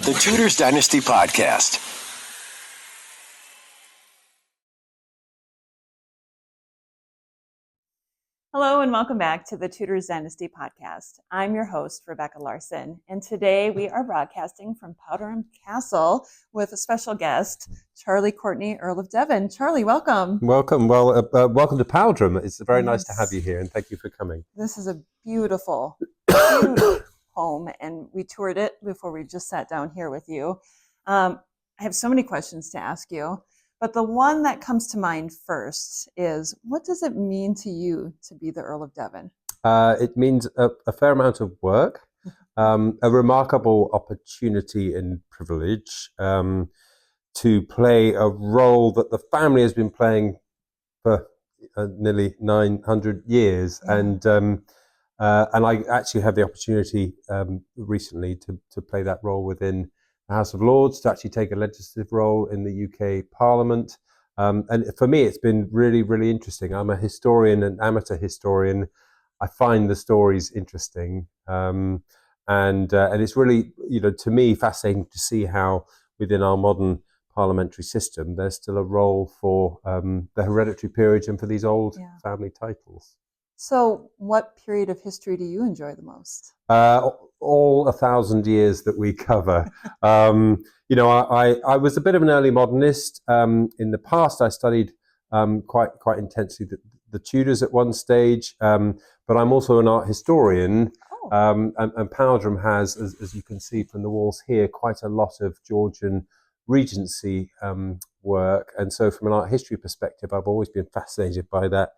The Tudors Dynasty Podcast. Hello and welcome back to the Tudors Dynasty Podcast. I'm your host, Rebecca Larson, and today we are broadcasting from Powderham Castle with a special guest, Charlie Courtney, Earl of Devon. Charlie, welcome. Welcome. Well, welcome to Powderham. It's very nice to have you here, and thank you for coming. This is a beautiful, beautiful home, and we toured it before we just sat down here with you. I have so many questions to ask you. But the one that comes to mind first is, what does it mean to you to be the Earl of Devon? It means a fair amount of work, a remarkable opportunity and privilege to play a role that the family has been playing for nearly 900 years. Yeah. And I actually had the opportunity recently to play that role within the House of Lords, to actually take a legislative role in the UK Parliament. And for me, it's been really, really interesting. I'm a historian, an amateur historian. I find the stories interesting. And it's really, to me, fascinating to see how within our modern parliamentary system, there's still a role for the hereditary peerage and for these old family titles. So what period of history do you enjoy the most? All 1,000 years that we cover. I was a bit of an early modernist. In the past, I studied quite intensely the Tudors at one stage, but I'm also an art historian. And Powderham has, as you can see from the walls here, quite a lot of Georgian Regency work. And so from an art history perspective, I've always been fascinated by that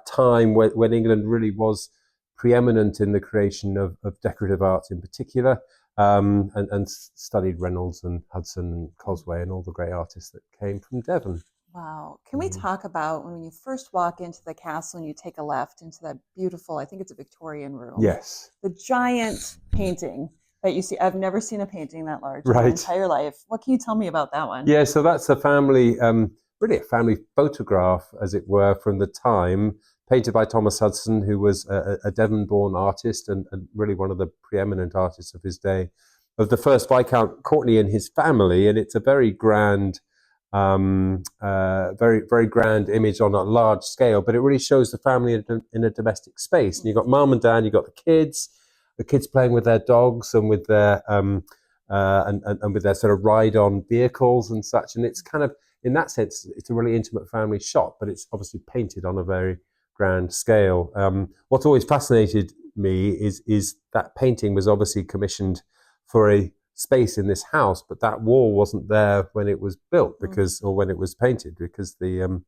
time when England really was preeminent in the creation of decorative arts in particular, and studied Reynolds and Hudson and Cosway and all the great artists that came from Devon. Wow. Can we talk about when you first walk into the castle and you take a left into that beautiful, I think it's a Victorian room. Yes. The giant painting that you see. I've never seen a painting that large in my entire life. What can you tell me about that one? Yeah, so that's a family, really a family photograph, as it were, from the time, painted by Thomas Hudson, who was a Devon-born artist and really one of the preeminent artists of his day, of the first Viscount Courtney and his family. And it's a very grand, very, very grand image on a large scale, but it really shows the family in a domestic space. And you've got mum and dad, you've got the kids playing with their dogs and with their and with their sort of ride-on vehicles and such. And it's kind of, in that sense, it's a really intimate family shot, but it's obviously painted on a very grand scale. What's always fascinated me is that painting was obviously commissioned for a space in this house, but that wall wasn't there when it was built or when it was painted, because the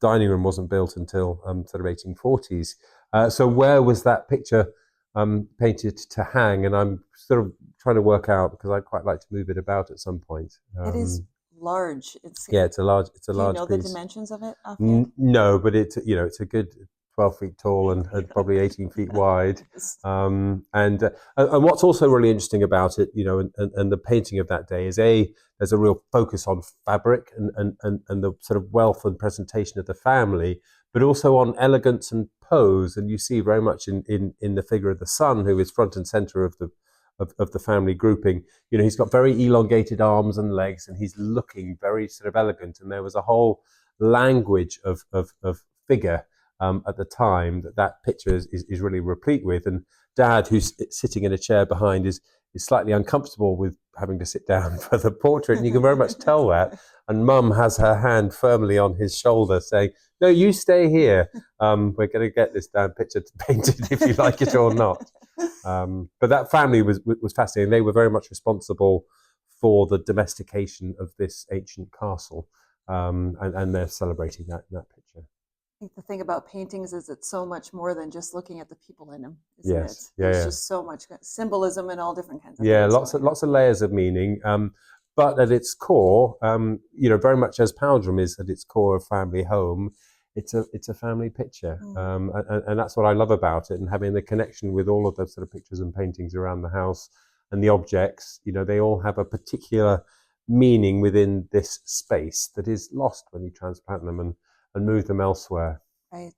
dining room wasn't built until sort of 1840s. So where was that picture painted to hang? And I'm sort of trying to work out, because I'd quite like to move it about at some point. It is large. It's a large do you know piece. The dimensions of it? No, but it's a good 12 feet tall and probably 18 feet wide. And what's also really interesting about it, and the painting of that day is there's a real focus on fabric and the sort of wealth and presentation of the family, but also on elegance and pose. And you see very much in the figure of the son, who is front and center of the family grouping. He's got very elongated arms and legs, and he's looking very sort of elegant. And there was a whole language of figure at the time that picture is really replete with. And Dad, who's sitting in a chair behind, is slightly uncomfortable with having to sit down for the portrait, and you can very much tell that. And Mum has her hand firmly on his shoulder, saying, "No, you stay here. We're going to get this damn picture painted, if you like it or not." But that family was fascinating. They were very much responsible for the domestication of this ancient castle, and they're celebrating that picture. I think the thing about paintings is it's so much more than just looking at the people in them, isn't it? There's just so much symbolism and all different kinds of things. Lots of layers of meaning. But at its core, very much as Powderham is at its core a family home, it's a family picture. And that's what I love about it, and having the connection with all of the sort of pictures and paintings around the house and the objects. They all have a particular meaning within this space that is lost when you transplant them and move them elsewhere. Right.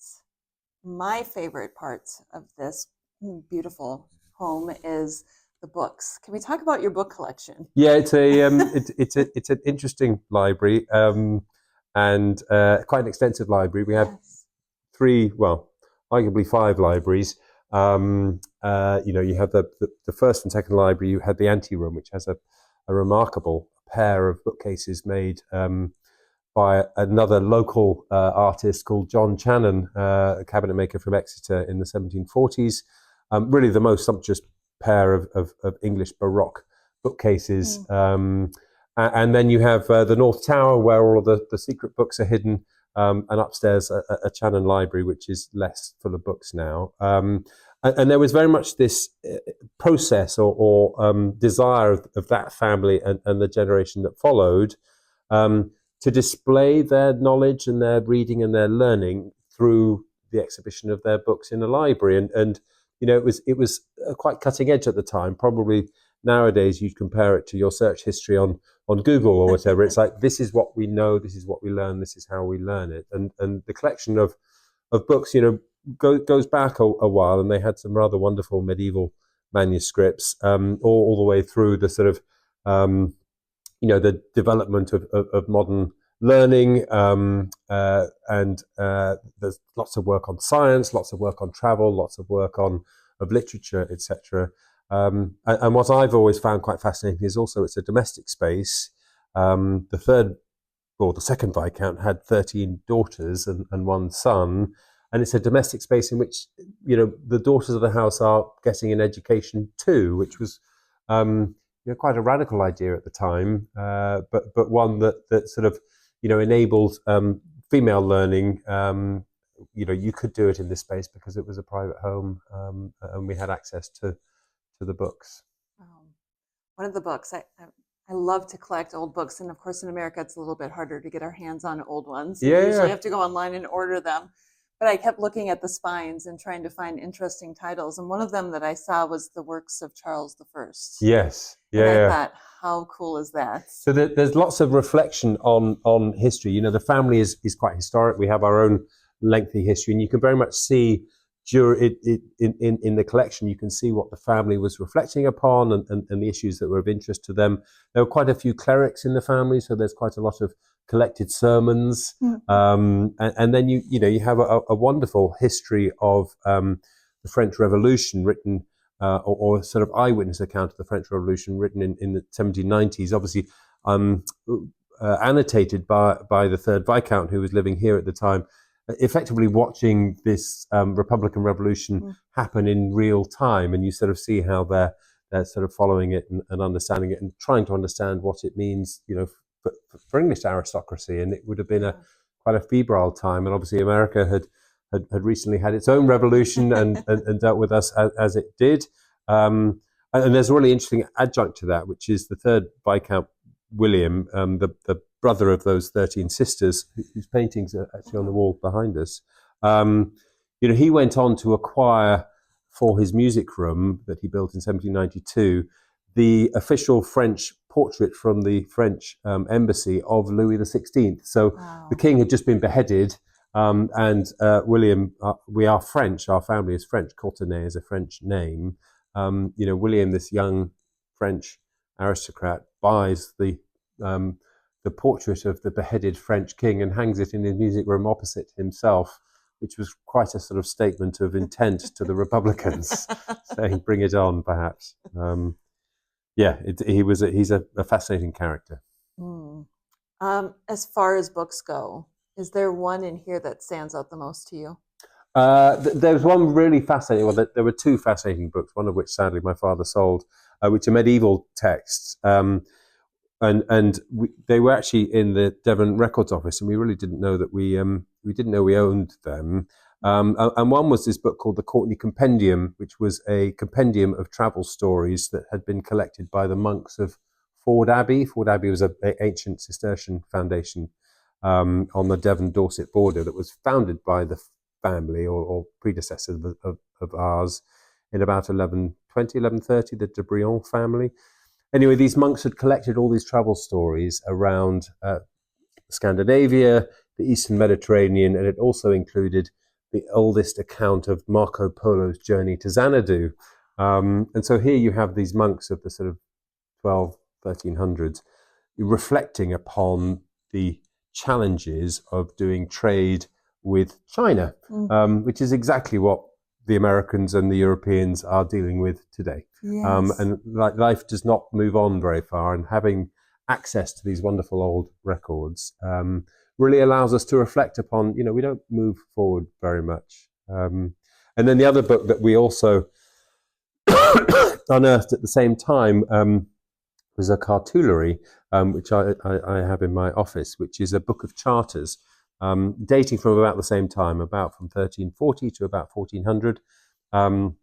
My favorite part of this beautiful home is the books. Can we talk about your book collection? Yeah, it's it's an interesting library, and quite an extensive library. We have Yes. three, well, arguably five libraries. You have the first and second library. You had the ante room, which has a remarkable pair of bookcases made by another local artist called John Channon, a cabinet maker from Exeter in the 1740s. Really the most sumptuous pair of English Baroque bookcases. And then you have the North Tower, where all of the secret books are hidden, and upstairs a Channon library, which is less full of books now. And there was very much this process or desire of that family and the generation that followed, to display their knowledge and their reading and their learning through the exhibition of their books in a library. And it was quite cutting edge at the time. Probably nowadays you'd compare it to your search history on Google or whatever. It's like, this is what we know, this is what we learn, this is how we learn it. And the collection of books, goes back a while, and they had some rather wonderful medieval manuscripts, all the way through the sort of the development of modern learning, and there's lots of work on science, lots of work on travel, lots of work of literature, etc. And what I've always found quite fascinating is also it's a domestic space. The second Viscount had 13 daughters and one son, and it's a domestic space in which the daughters of the house are getting an education too, which was quite a radical idea at the time, but one that sort of enabled female learning. You could do it in this space because it was a private home, and we had access to the books. One of the books I love to collect old books, and of course in America it's a little bit harder to get our hands on old ones. You usually have to go online and order them. But I kept looking at the spines and trying to find interesting titles. And one of them that I saw was The Works of Charles I. Yes. Yeah. And I thought, how cool is that? So there's lots of reflection on history. The family is quite historic. We have our own lengthy history, and you can very much see in the collection, you can see what the family was reflecting upon and the issues that were of interest to them. There were quite a few clerics in the family, so there's quite a lot of collected sermons. And then you have a wonderful history of the French Revolution written, or sort of eyewitness account of the French Revolution written in the 1790s, obviously annotated by the third Viscount, who was living here at the time, effectively watching this Republican Revolution happen in real time. And you sort of see how they're sort of following it and understanding it and trying to understand what it means, for English aristocracy. And it would have been quite a febrile time. And obviously America had recently had its own revolution and dealt with us as it did. And there's a really interesting adjunct to that, which is the third Viscount William, the brother of those 13 sisters, whose paintings are actually on the wall behind us. He went on to acquire for his music room that he built in 1792 the official French portrait from the French embassy of Louis XVI. So the king had just been beheaded, and William, we are French, our family is French, Courtney is a French name. William, this young French aristocrat, buys the portrait of the beheaded French king and hangs it in his music room opposite himself, which was quite a sort of statement of intent to the Republicans, saying, bring it on, perhaps. He's a fascinating character. As far as books go, is there one in here that stands out the most to you? There's one really fascinating one. There were two fascinating books, one of which sadly my father sold, which are medieval texts. They were actually in the Devon Records Office, and we really didn't know that we didn't know we owned them. And one was this book called the Courtney Compendium, which was a compendium of travel stories that had been collected by the monks of Ford Abbey. Ford Abbey was an ancient Cistercian foundation on the Devon-Dorset border that was founded by the family or predecessors of ours in about 1130, the de Brion family. Anyway, these monks had collected all these travel stories around Scandinavia, the Eastern Mediterranean, and it also included the oldest account of Marco Polo's journey to Xanadu. And so here you have these monks of the sort of 12, 1300s reflecting upon the challenges of doing trade with China, which is exactly what the Americans and the Europeans are dealing with today. Yes. And life does not move on very far, and having access to these wonderful old records really allows us to reflect upon, we don't move forward very much. And then the other book that we also unearthed at the same time was a cartulary, which I have in my office, which is a book of charters dating from about the same time, about from 1340 to about 1400. And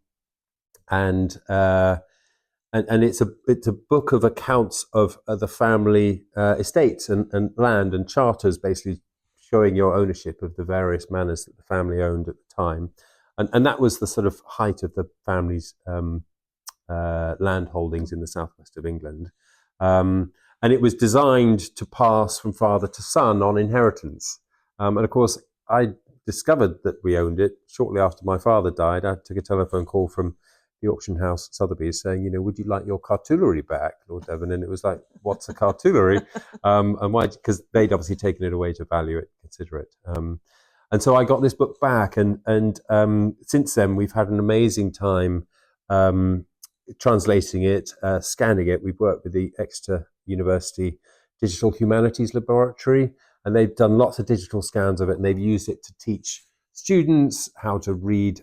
it's a book of accounts of the family estates and land and charters, basically showing your ownership of the various manors that the family owned at the time. And that was the sort of height of the family's land holdings in the southwest of England. And it was designed to pass from father to son on inheritance. And of course, I discovered that we owned it shortly after my father died. I took a telephone call from the auction house at Sotheby's saying, would you like your cartulary back, Lord Devon? And it was like, what's a cartulary? And why? Because they'd obviously taken it away to value it, consider it. And so I got this book back, and since then we've had an amazing time translating it, scanning it. We've worked with the Exeter University Digital Humanities Laboratory, and they've done lots of digital scans of it, and they've used it to teach students how to read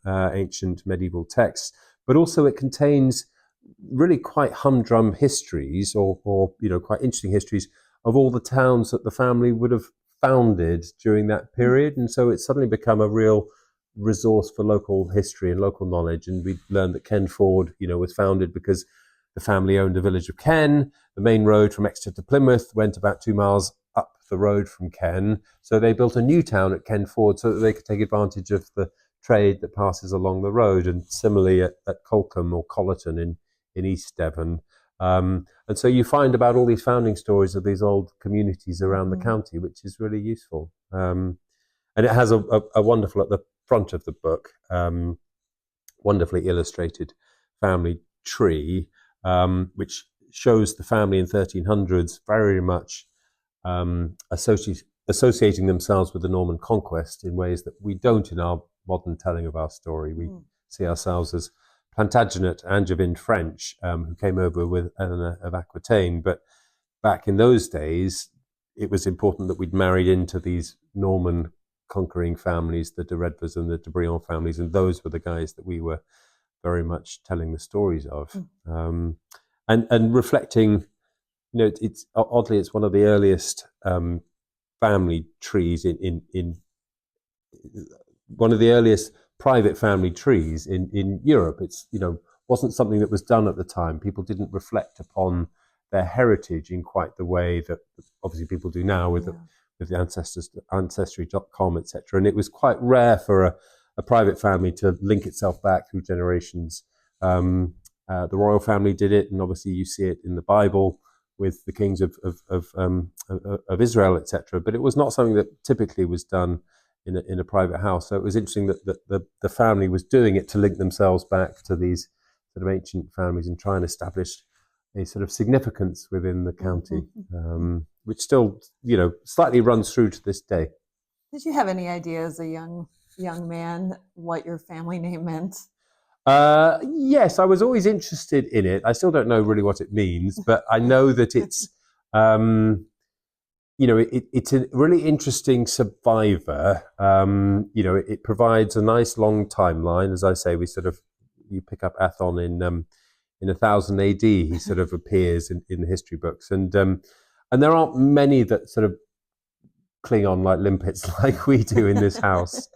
ancient medieval texts. But also it contains really quite humdrum histories or quite interesting histories of all the towns that the family would have founded during that period. And so it's suddenly become a real resource for local history and local knowledge. And we learned that Ken Ford, was founded because the family owned the village of Ken. The main road from Exeter to Plymouth went about 2 miles up the road from Ken. So they built a new town at Ken Ford so that they could take advantage of the trade that passes along the road. And similarly at Colcombe or Collerton in East Devon. And so you find about all these founding stories of these old communities around the county, which is really useful. And it has a wonderful, at the front of the book, wonderfully illustrated family tree, which shows the family in 1300s very much associating themselves with the Norman conquest in ways that we don't in our modern telling of our story. We see ourselves as Plantagenet Angevin French, who came over with Eleanor of Aquitaine. But back in those days, it was important that we'd married into these Norman conquering families, the de Redvers and the de Brion families, and those were the guys that we were very much telling the stories of. And reflecting, it's oddly, it's one of the earliest family trees in one of the earliest private family trees in Europe. It's, wasn't something that was done at the time. People didn't reflect upon their heritage in quite the way that obviously people do now with the Ancestry.com, etc. And it was quite rare for a private family to link itself back through generations. The royal family did it, and obviously you see it in the Bible with the kings of Israel, etc. But it was not something that typically was done in a private house. So it was interesting that the family was doing it to link themselves back to these sort of ancient families and try and establish a sort of significance within the county, which still, slightly runs through to this day. Did you have any idea as a young man what your family name meant? Yes, I was always interested in it. I still don't know really what it means, but I know that it's, it's a really interesting survivor. It provides a nice long timeline. As I say, you pick up Athon in 1000 AD. He sort of appears in the history books, and there aren't many that sort of cling on like limpets like we do in this house.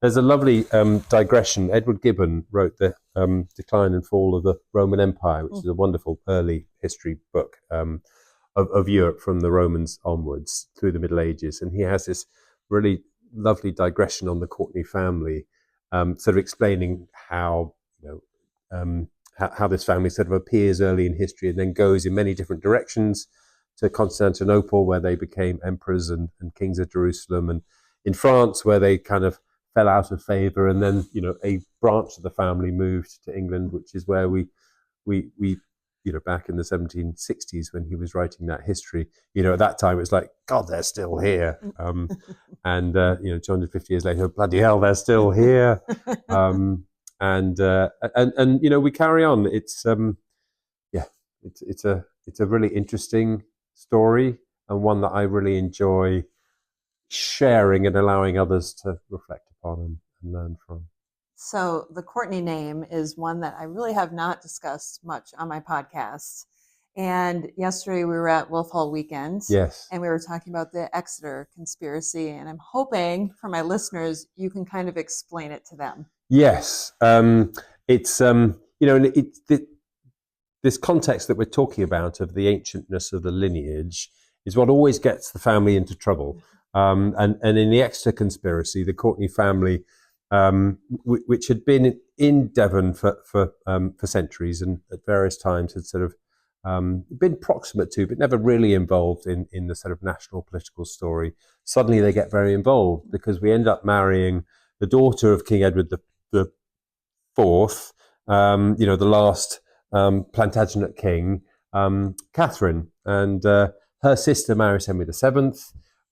There's a lovely digression. Edward Gibbon wrote the Decline and Fall of the Roman Empire, which is a wonderful early history book of Europe from the Romans onwards through the Middle Ages. And he has this really lovely digression on the Courtney family, sort of explaining how this family sort of appears early in history and then goes in many different directions to Constantinople, where they became emperors and kings of Jerusalem, and in France, where they kind of fell out of favour, and then a branch of the family moved to England, which is where we back in the 1760s when he was writing that history, at that time it was like, God, they're still here. And 250 years later, bloody hell, they're still here. And we carry on. It's it's a really interesting story, and one that I really enjoy sharing and allowing others to reflect upon and learn from. So the Courtney name is one that I really have not discussed much on my podcast. And yesterday we were at Wolf Hall Weekend. Yes. And we were talking about the Exitor conspiracy. And I'm hoping for my listeners, you can kind of explain it to them. Yes. It's, this context that we're talking about of the ancientness of the lineage is what always gets the family into trouble. And in the Exitor conspiracy, the Courtney family, which had been in Devon for centuries and at various times had sort of been proximate to, but never really involved in the sort of national political story. Suddenly they get very involved because we end up marrying the daughter of King Edward the Fourth, the last Plantagenet king, Catherine, and her sister marries Henry VII,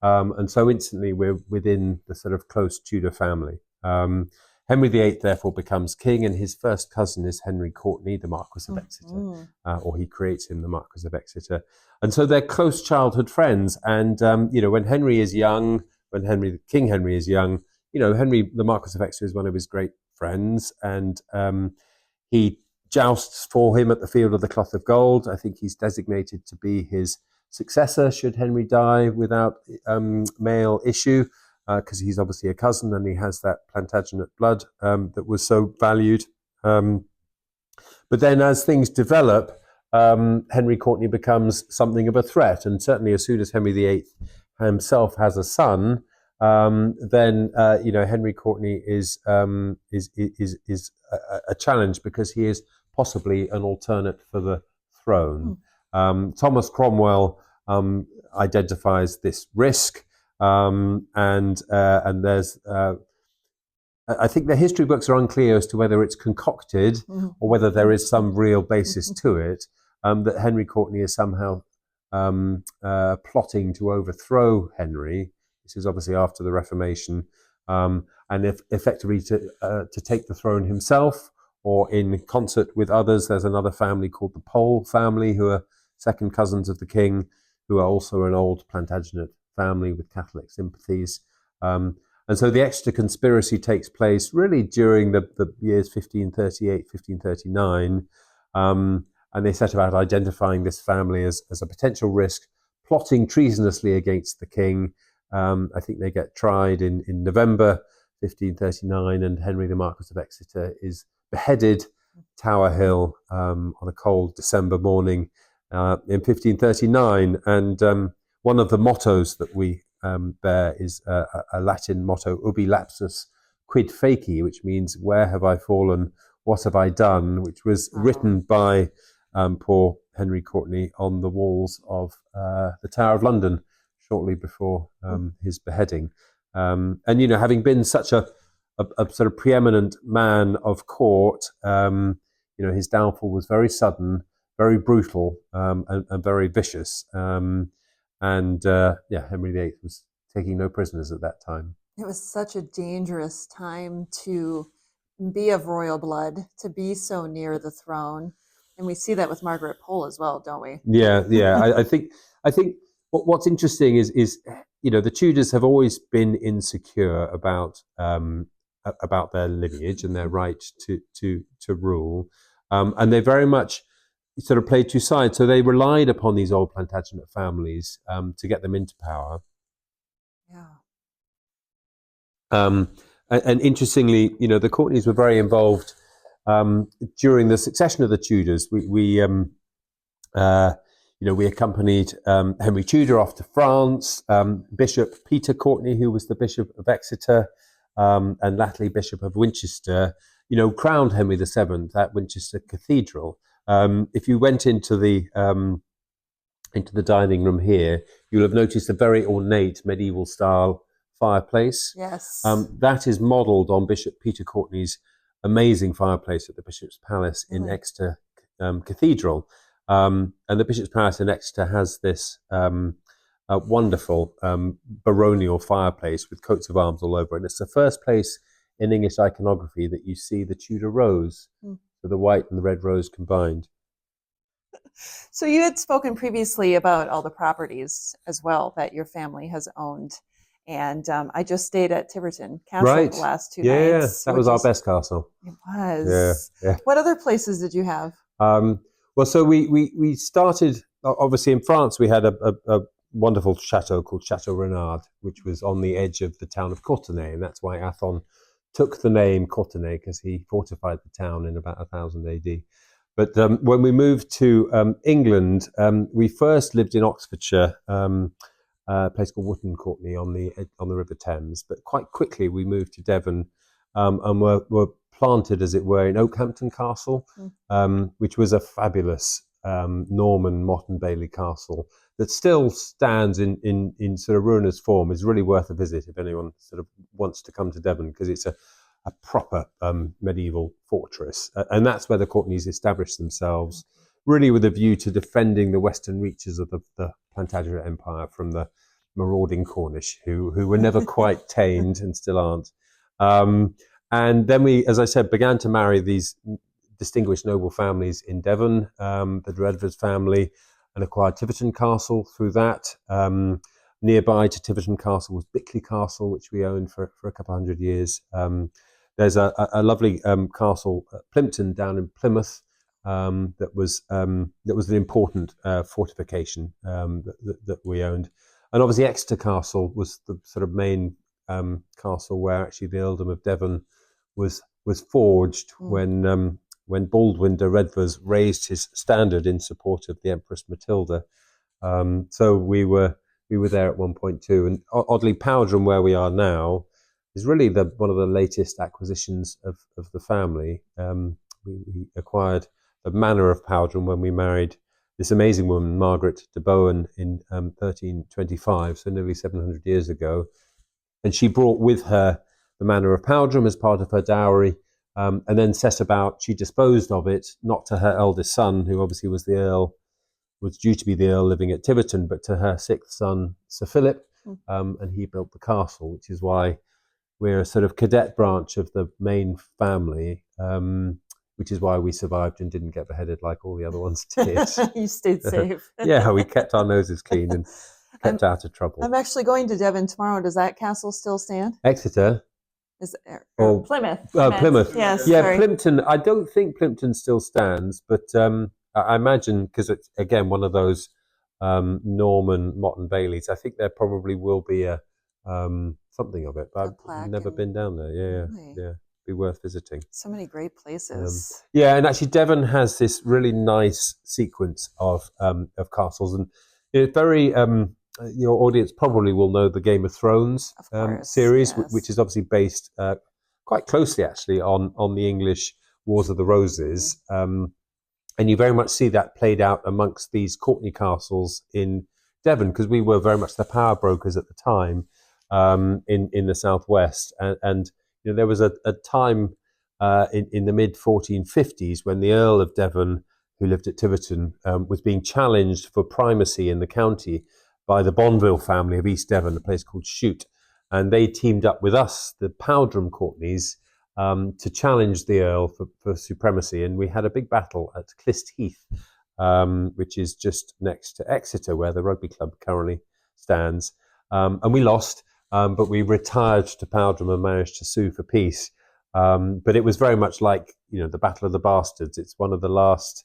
and so instantly we're within the sort of close Tudor family. Henry VIII therefore becomes king, and his first cousin is Henry Courtney, the Marquis of Exeter, or he creates him the Marquis of Exeter. And so they're close childhood friends. And, when Henry is young, King Henry is young, Henry, the Marquis of Exeter, is one of his great friends, and he jousts for him at the Field of the Cloth of Gold. I think he's designated to be his successor should Henry die without male issue, because he's obviously a cousin and he has that Plantagenet blood that was so valued. But then as things develop, Henry Courtney becomes something of a threat. And certainly as soon as Henry VIII himself has a son, then Henry Courtney is a challenge because he is possibly an alternate for the throne. Thomas Cromwell identifies this risk. And there's, I think the history books are unclear as to whether it's concocted or whether there is some real basis to it, that Henry Courtney is somehow plotting to overthrow Henry. This is obviously after the Reformation, and effectively to take the throne himself, or in concert with others. There's another family called the Pole family, who are second cousins of the king, who are also an old Plantagenet family with Catholic sympathies. And so the Exeter conspiracy takes place really during the years 1538, 1539. And they set about identifying this family as a potential risk, plotting treasonously against the king. I think they get tried in November 1539, and Henry the Marquis of Exeter is beheaded Tower Hill on a cold December morning in 1539. And one of the mottos that we bear is a Latin motto, ubi lapsus quid feci, which means where have I fallen, what have I done, which was written by poor Henry Courtney on the walls of the Tower of London shortly before his beheading. And, having been such a sort of preeminent man of court, his downfall was very sudden, very brutal, and very vicious. And Henry VIII was taking no prisoners at that time. It was such a dangerous time to be of royal blood, to be so near the throne. And we see that with Margaret Pole as well, don't we? Yeah. I think what's interesting is the Tudors have always been insecure about their lineage and their right to rule, and they very much sort of played two sides. So they relied upon these old Plantagenet families to get them into power. Yeah. And interestingly, the Courtneys were very involved during the succession of the Tudors. We accompanied Henry Tudor off to France. Bishop Peter Courtney, who was the Bishop of Exeter and latterly Bishop of Winchester, crowned Henry VII at Winchester Cathedral. If you went into the dining room here, you'll have noticed a very ornate medieval style fireplace. Yes. That is modelled on Bishop Peter Courtney's amazing fireplace at the Bishop's Palace in Really? Exeter Cathedral. And the Bishop's Palace in Exeter has this wonderful baronial fireplace with coats of arms all over it. And it's the first place in English iconography that you see the Tudor rose, so the white and the red rose combined. So you had spoken previously about all the properties as well that your family has owned. And I just stayed at Tiverton Castle the last 2 nights. That was our best castle. It was. Yeah. What other places did you have? Well, so we started, obviously in France, we had a wonderful chateau called Chateau Renard, which was on the edge of the town of Courtenay. And that's why Athon took the name Courtenay, because he fortified the town in about 1000 AD. But when we moved to England, we first lived in Oxfordshire, a place called Wootton Courtney on the River Thames. But quite quickly we moved to Devon and were planted, as it were, in Oakhampton Castle, which was a fabulous Norman Motte and Bailey castle that still stands in sort of ruinous form. Is really worth a visit if anyone sort of wants to come to Devon, because it's a proper medieval fortress. And that's where the Courtneys established themselves, really with a view to defending the western reaches of the Plantagenet Empire from the marauding Cornish, who were never quite tamed and still aren't. And then we, as I said, began to marry these distinguished noble families in Devon, the Dreadford family, and acquired Tiverton Castle through that. Nearby to Tiverton Castle was Bickley Castle, which we owned for a couple of 100 years. There's a lovely castle at Plympton down in Plymouth that was an important fortification that we owned. And obviously Exeter Castle was the sort of main castle where actually the earldom of Devon was forged when Baldwin de Redvers raised his standard in support of the Empress Matilda. So we were there at one point too. And oddly, Powderham, where we are now, is really one of the latest acquisitions of the family. We acquired the manor of Powderham when we married this amazing woman, Margaret de Bowen, in 1325, so nearly 700 years ago. And she brought with her the manor of Powderham as part of her dowry, and then set about, she disposed of it, not to her eldest son, who obviously was due to be the Earl living at Tiverton, but to her sixth son, Sir Philip, and he built the castle, which is why we're a sort of cadet branch of the main family, which is why we survived and didn't get beheaded like all the other ones did. You stayed safe. Yeah, we kept our noses clean and kept out of trouble. I'm actually going to Devon tomorrow. Does that castle still stand? Exeter? Or Plymouth. Plymouth. Yes. Yeah, sorry. Plympton. I don't think Plympton still stands, but I imagine, because it's, again, one of those Norman Motte and Baileys, I think there probably will be a something of it. But I've never been down there. Yeah, Really? yeah. Be worth visiting. So many great places. Yeah, and actually Devon has this really nice sequence of castles, and it's very your audience probably will know the Game of Thrones series, yes. which is obviously based quite closely actually on the English Wars of the Roses. And you very much see that played out amongst these Courtney castles in Devon, because we were very much the power brokers at the time in the southwest, and you know, there was a time in the mid 1450s when the Earl of Devon, who lived at Tiverton, was being challenged for primacy in the county by the Bonville family of East Devon, a place called Chute, and they teamed up with us, the Powderham Courtneys, to challenge the Earl for supremacy. And we had a big battle at Clyst Heath, which is just next to Exeter, where the rugby club currently stands. And we lost, but we retired to Powderham and managed to sue for peace. But it was very much like, you know, the Battle of the Bastards. It's one of the last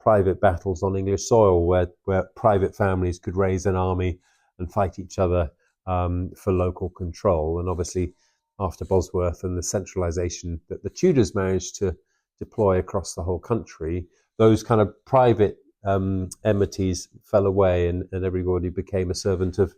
private battles on English soil where private families could raise an army and fight each other for local control. And obviously, after Bosworth and the centralisation that the Tudors managed to deploy across the whole country, those kind of private enmities fell away, and everybody became a servant of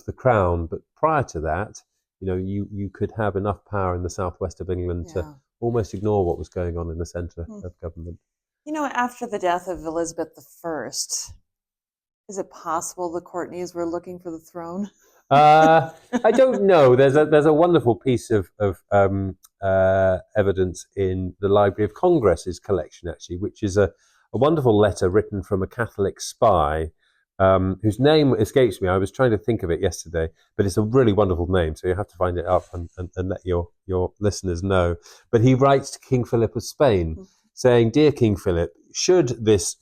the crown. But prior to that, you know, you could have enough power in the southwest of England to almost ignore what was going on in the centre of government. You know, after the death of Elizabeth I, is it possible the Courtneys were looking for the throne? I don't know. There's a wonderful piece of evidence in the Library of Congress's collection, actually, which is a wonderful letter written from a Catholic spy whose name escapes me. I was trying to think of it yesterday, but it's a really wonderful name, so you have to find it up and let your listeners know. But he writes to King Philip of Spain, saying, "Dear King Philip, should this,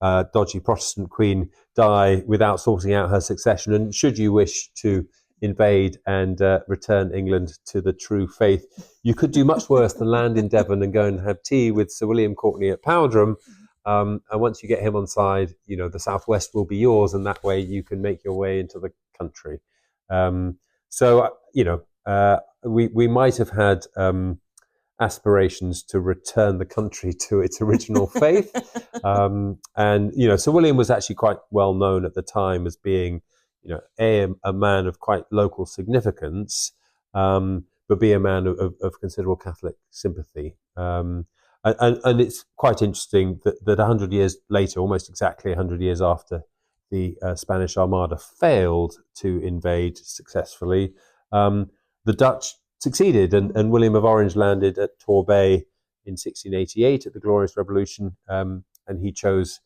dodgy Protestant queen die without sorting out her succession, and should you wish to invade and return England to the true faith, you could do much worse than land in Devon and go and have tea with Sir William Courtney at Powderham. And once you get him on side, the southwest will be yours, and that way you can make your way into the country." We might have had aspirations to return the country to its original faith. Sir William was actually quite well known at the time as being, a man of quite local significance, but be a man of considerable Catholic sympathy. And it's quite interesting that 100 years later, almost exactly 100 years after the Spanish Armada failed to invade successfully, the Dutch succeeded, and William of Orange landed at Torbay in 1688 at the Glorious Revolution, and he chose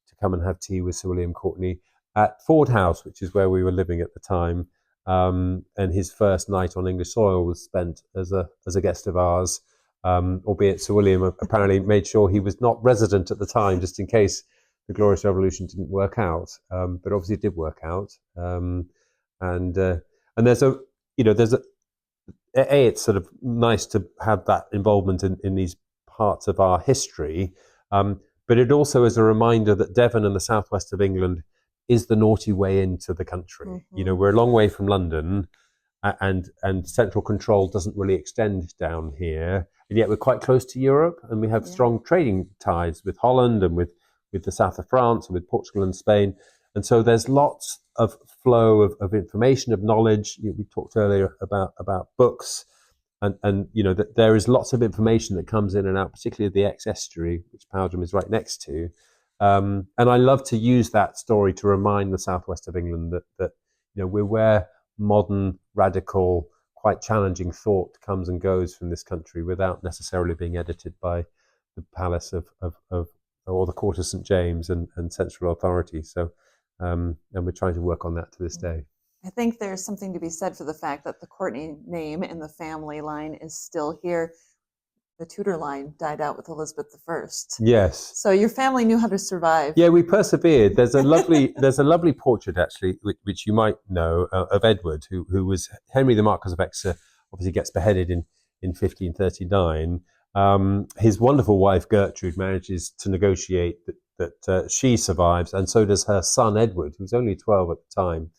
to come and have tea with Sir William Courtney at Ford House, which is where we were living at the time. And his first night on English soil was spent as a guest of ours, albeit Sir William apparently made sure he was not resident at the time, just in case the Glorious Revolution didn't work out. But obviously it did work out. And it's sort of nice to have that involvement in these parts of our history, but it also is a reminder that Devon and the southwest of England is the naughty way into the country. Mm-hmm. We're a long way from London, and central control doesn't really extend down here, and yet we're quite close to Europe, and we have strong trading ties with Holland and with the south of France and with Portugal and Spain. And so there's lots of flow of information, of knowledge. We talked earlier about books, and that there is lots of information that comes in and out, particularly the ex-estuary, which Powderham is right next to. And I love to use that story to remind the southwest of England that we're where modern, radical, quite challenging thought comes and goes from this country without necessarily being edited by the palace of or the court of St. James and central authority. So. And we're trying to work on that to this day. I think there's something to be said for the fact that the Courtney name in the family line is still here. The Tudor line died out with Elizabeth I. Yes. So your family knew how to survive. Yeah, we persevered. There's a lovely portrait actually, which you might know, of Edward, who was Henry the Marquis of Exeter. Obviously, gets beheaded in 1539. His wonderful wife Gertrude manages to negotiate that she survives, and so does her son Edward, who's only 12 at the time.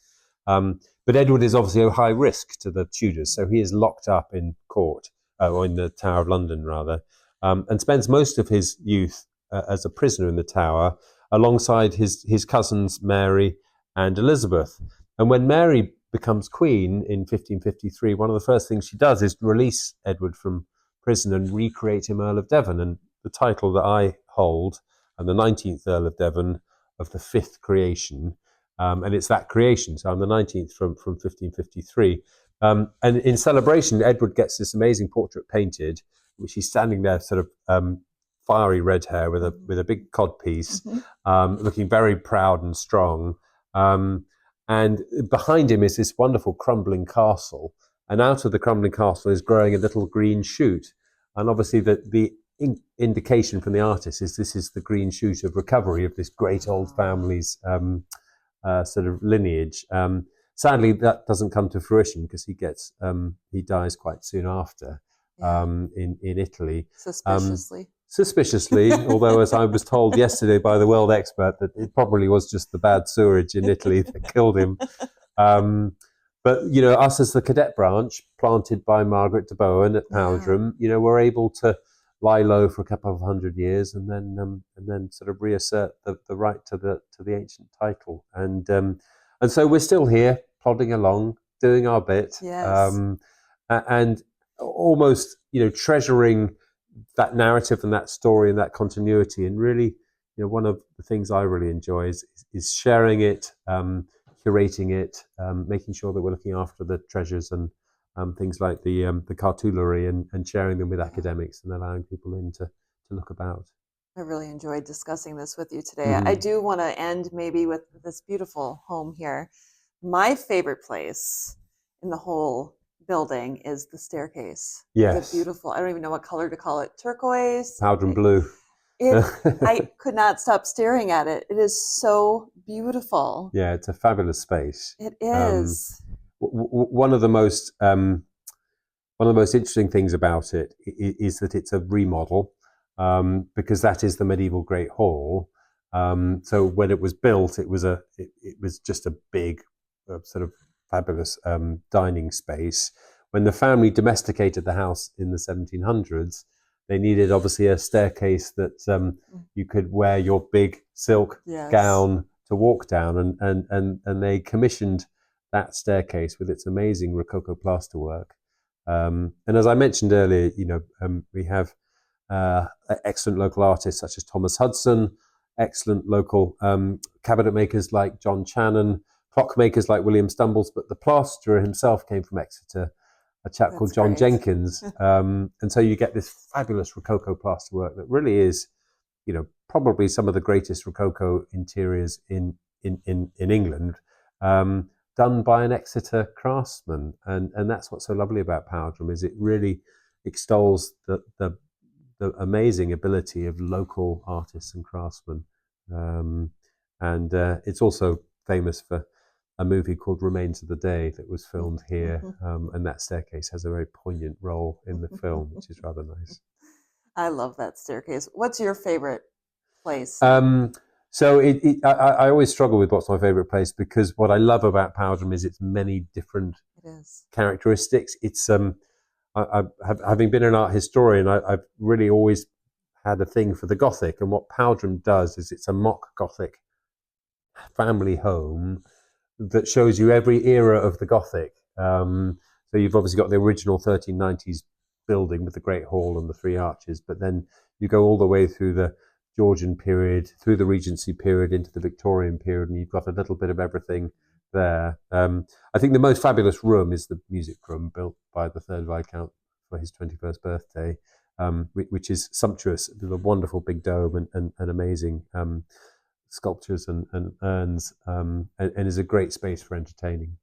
But Edward is obviously a high risk to the Tudors, so he is locked up in court, or in the Tower of London rather, and spends most of his youth as a prisoner in the Tower, alongside his cousins Mary and Elizabeth. And when Mary becomes queen in 1553, one of the first things she does is release Edward from prison and recreate him Earl of Devon, and the title that I hold, and the 19th Earl of Devon, of the fifth creation. And it's that creation. So I'm the 19th from 1553. And in celebration, Edward gets this amazing portrait painted, which he's standing there sort of fiery red hair with a big codpiece, looking very proud and strong. And behind him is this wonderful crumbling castle. And out of the crumbling castle is growing a little green shoot. And obviously the indication from the artist is this is the green shoot of recovery of this great old family's sort of lineage. Sadly, that doesn't come to fruition because he dies quite soon after in Italy. Suspiciously, although as I was told yesterday by the world expert that it probably was just the bad sewerage in Italy that killed him. But us as the cadet branch, planted by Margaret de Bowen at Powderham, were able to lie low for a couple of 100 years, and then sort of reassert the right to the ancient title, and so we're still here plodding along, doing our bit, and almost treasuring that narrative and that story and that continuity. And really, one of the things I really enjoy is sharing it curating it, making sure that we're looking after the treasures and things like the cartulary and sharing them with academics and allowing people in to look about. I really enjoyed discussing this with you today. I do want to end maybe with this beautiful home here. My favorite place in the whole building is the staircase. Yes. The beautiful, I don't even know what color to call it, turquoise. Powderham blue. I could not stop staring at it. It is so beautiful. Yeah, it's a fabulous space. It is. One of the most interesting things about it is that it's a remodel, because that is the medieval Great Hall. So when it was built, it was just a big sort of fabulous dining space. When the family domesticated the house in the 1700s, they needed obviously a staircase that you could wear your big silk gown to walk down, and they commissioned that staircase with its amazing Rococo plasterwork. And as I mentioned earlier, we have excellent local artists such as Thomas Hudson, excellent local cabinet makers like John Channon, clockmakers like William Stumbles, but the plasterer himself came from Exeter, a chap called John Jenkins. And so you get this fabulous Rococo plasterwork that really is, probably some of the greatest Rococo interiors in England, done by an Exeter craftsman. And that's what's so lovely about Powderham, is it really extols the amazing ability of local artists and craftsmen. And it's also famous for a movie called Remains of the Day that was filmed here, and that staircase has a very poignant role in the film, which is rather nice. I love that staircase. What's your favorite place? So I always struggle with what's my favorite place, because what I love about Powderham is its many different characteristics. It's having been an art historian, I've really always had a thing for the Gothic, and what Powderham does is it's a mock Gothic family home that shows you every era of the Gothic. So you've obviously got the original 1390s building with the Great Hall and the three arches, but then you go all the way through the Georgian period, through the Regency period, into the Victorian period, and you've got a little bit of everything there. I think the most fabulous room is the music room, built by the third Viscount for his 21st birthday, which is sumptuous, with a wonderful big dome and amazing sculptures and urns, and is a great space for entertaining.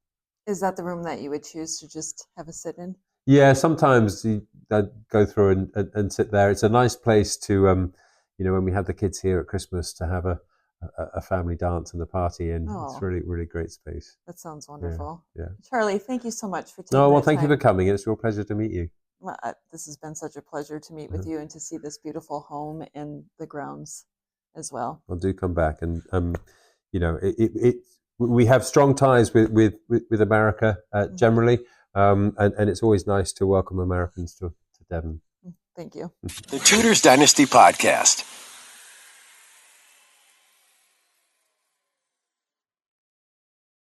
Is that the room that you would choose to just have a sit in? Yeah, sometimes I go through and sit there. It's a nice place to, when we had the kids here at Christmas, to have a family dance and a party, and it's really, really great space. That sounds wonderful. Yeah. Charlie, thank you so much for taking thank you for coming. It's a real pleasure to meet you. Well, this has been such a pleasure to meet with you and to see this beautiful home and the grounds as well. Well, do come back, and we have strong ties with America generally, and it's always nice to welcome Americans to Devon. Thank you. The Tudors Dynasty Podcast.